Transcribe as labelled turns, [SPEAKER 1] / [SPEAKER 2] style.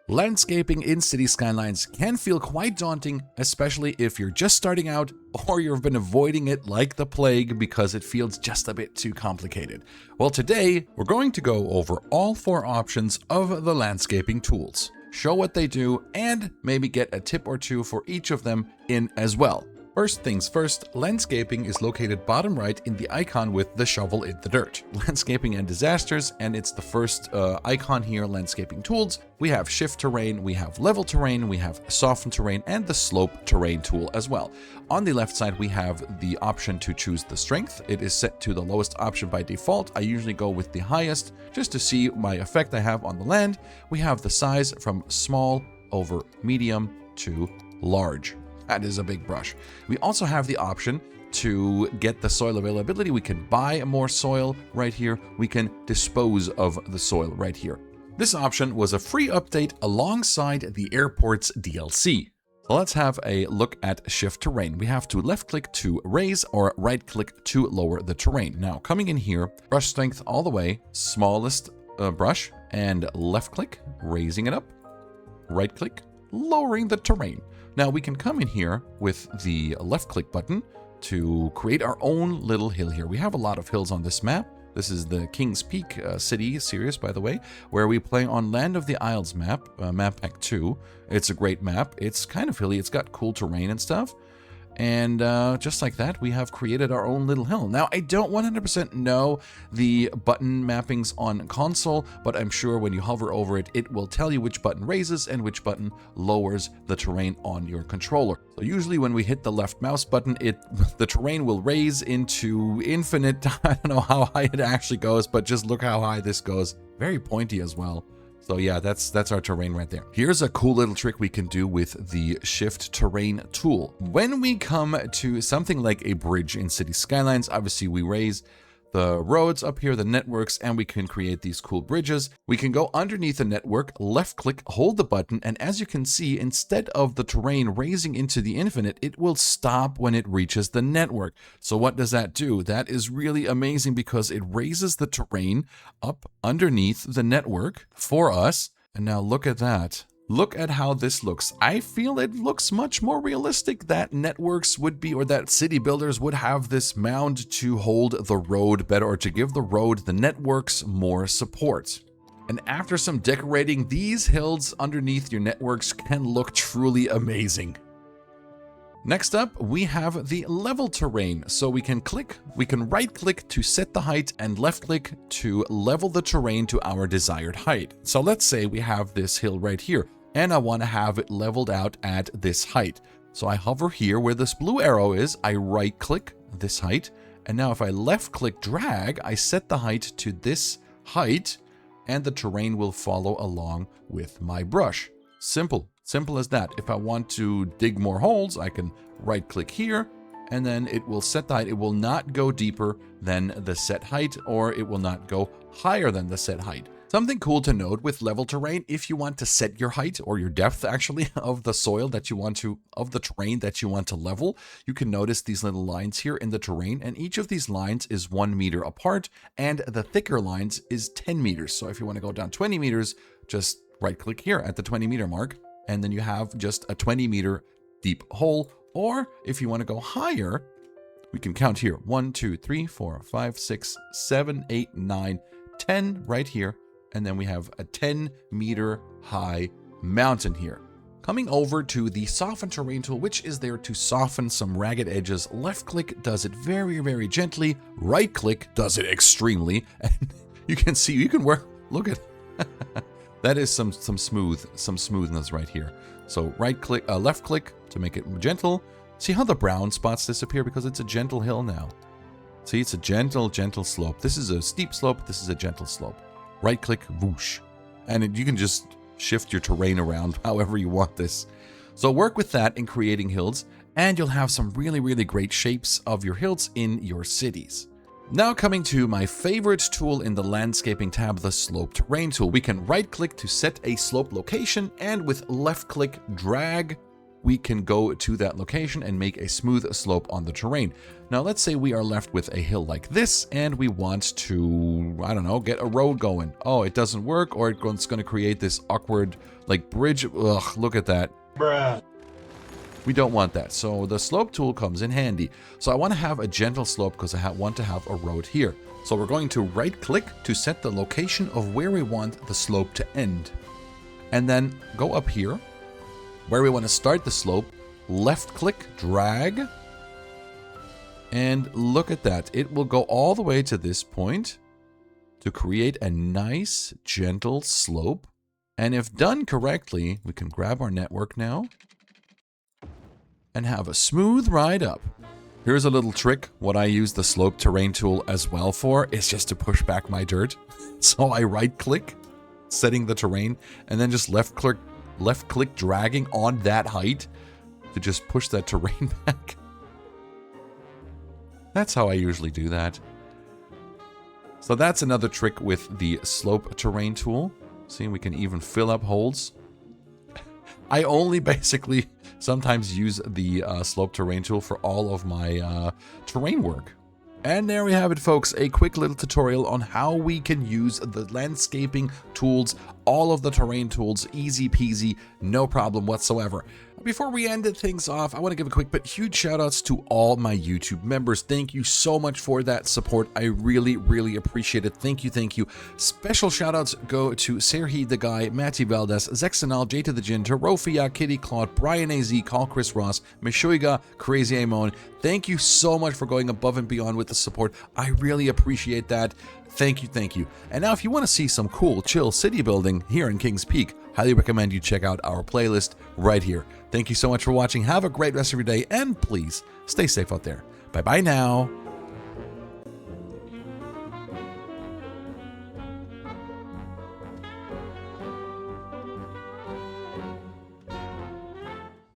[SPEAKER 1] Landscaping in City Skylines can feel quite daunting, especially if you're just starting out or you've been avoiding it like the plague because it feels just a bit too complicated. Well, today we're going to go over all 4 options of the landscaping tools, show what they do, and maybe get a tip or 2 for each of them in as well. First things first, landscaping is located bottom right in the icon with the shovel in the dirt. Landscaping and disasters, and it's the first icon here, landscaping tools. We have shift terrain, we have level terrain, we have soften terrain, and the slope terrain tool as well. On the left side, we have the option to choose the strength. It is set to the lowest option by default. I usually go with the highest just to see my effect I have on the land. We have the size from small over medium to large. That is a big brush. We also have the option to get the soil availability. We can buy more soil right here. We can dispose of the soil right here. This option was a free update alongside the airport's DLC. So let's have a look at shift terrain. We have to left click to raise or right click to lower the terrain. Now coming in here, brush strength all the way, smallest brush, and left click, raising it up, right click, lowering the terrain. Now we can come in here with the left click button to create our own little hill here. We have a lot of hills on this map. This is the King's Peak city series, by the way, where we play on Land of the Isles map, map pack 2. It's a great map. It's kind of hilly. It's got cool terrain and stuff. And just like that, we have created our own little hill. Now, I don't 100% know the button mappings on console, but I'm sure when you hover over it, it will tell you which button raises and which button lowers the terrain on your controller. So usually when we hit the left mouse button, the terrain will raise into infinite. I don't know how high it actually goes, but just look how high this goes. Very pointy as well. So yeah, that's our terrain right there. Here's a cool little trick we can do with the shift terrain tool. When we come to something like a bridge in City Skylines, obviously we raise the roads up here, the networks, and we can create these cool bridges. We can go underneath the network, left click, hold the button, and as you can see, instead of the terrain raising into the infinite, it will stop when it reaches the network. So what does that do? That is really amazing because it raises the terrain up underneath the network for us. And now look at that. Look at how this looks. I feel it looks much more realistic that networks would be, or that city builders would have this mound to hold the road better, or to give the road, the networks, more support. And after some decorating, these hills underneath your networks can look truly amazing. Next up, we have the level terrain. So we can right click to set the height and left click to level the terrain to our desired height. So let's say we have this hill right here, and I want to have it leveled out at this height. So I hover here where this blue arrow is, I right click this height, and now if I left click drag, I set the height to this height, and the terrain will follow along with my brush. Simple as that. If I want to dig more holes, I can right click here, and then it will set the height. It will not go deeper than the set height, or it will not go higher than the set height. Something cool to note with level terrain, if you want to set your height, or your depth actually, of the soil that you want to, of the terrain that you want to level, you can notice these little lines here in the terrain, and each of these lines is 1 meter apart, and the thicker lines is 10 meters. So if you want to go down 20 meters, just right click here at the 20 meter mark, and then you have just a 20 meter deep hole. Or if you want to go higher, we can count here. 1, 2, 3, 4, 5, 6, 7, 8, 9, 10 right here. And then we have a 10 meter high mountain here. Coming over to the soften terrain tool, which is there to soften some ragged edges. Left click does it very, very gently. Right click does it extremely. And you can see, you can work, look at, that is some smoothness right here. So right click, left click to make it gentle. See how the brown spots disappear because it's a gentle hill now. See, it's a gentle slope. This is a steep slope. This is a gentle slope. Right click, whoosh. And you can just shift your terrain around however you want this. So work with that in creating hills, and you'll have some really, really great shapes of your hills in your cities. Now coming to my favorite tool in the landscaping tab, the slope terrain tool. We can right click to set a slope location, and with left click drag we can go to that location and make a smooth slope on the terrain. Now, let's say we are left with a hill like this, and we want to, I don't know, get a road going. Oh, it doesn't work, or it's going to create this awkward, like, bridge. Ugh, look at that. Bruh. We don't want that, so the slope tool comes in handy. So I want to have a gentle slope because I want to have a road here. So we're going to right-click to set the location of where we want the slope to end. And then go up here, where we want to start the slope, left-click, drag, and look at that. It will go all the way to this point to create a nice, gentle slope. And if done correctly, we can grab our network now and have a smooth ride up. Here's a little trick. What I use the slope terrain tool as well for is just to push back my dirt. So I right-click, setting the terrain, and then just left-click dragging on that height to just push that terrain back. That's how I usually do that. So that's another trick with the slope terrain tool. See, we can even fill up holes. I only basically sometimes use the slope terrain tool for all of my terrain work. And there we have it, folks, a quick little tutorial on how we can use the landscaping tools, all of the terrain tools, easy peasy, no problem whatsoever. Before we end things off, I want to give a quick but huge shout outs to all my YouTube members. Thank you so much for that support. I really, really appreciate it. Thank you, thank you. Special shout outs go to Serhi the Guy, Matty Valdez, Zexanal, J to the Gin, Rofia, Kitty Claude, Brian AZ, Call Chris Ross, Mishoiga, Crazy Amon. Thank you so much for going above and beyond with the support. I really appreciate that. Thank you, thank you. And now if you want to see some cool, chill city building here in Kings Peak, highly recommend you check out our playlist right here. Thank you so much for watching. Have a great rest of your day, and please stay safe out there. Bye-bye now.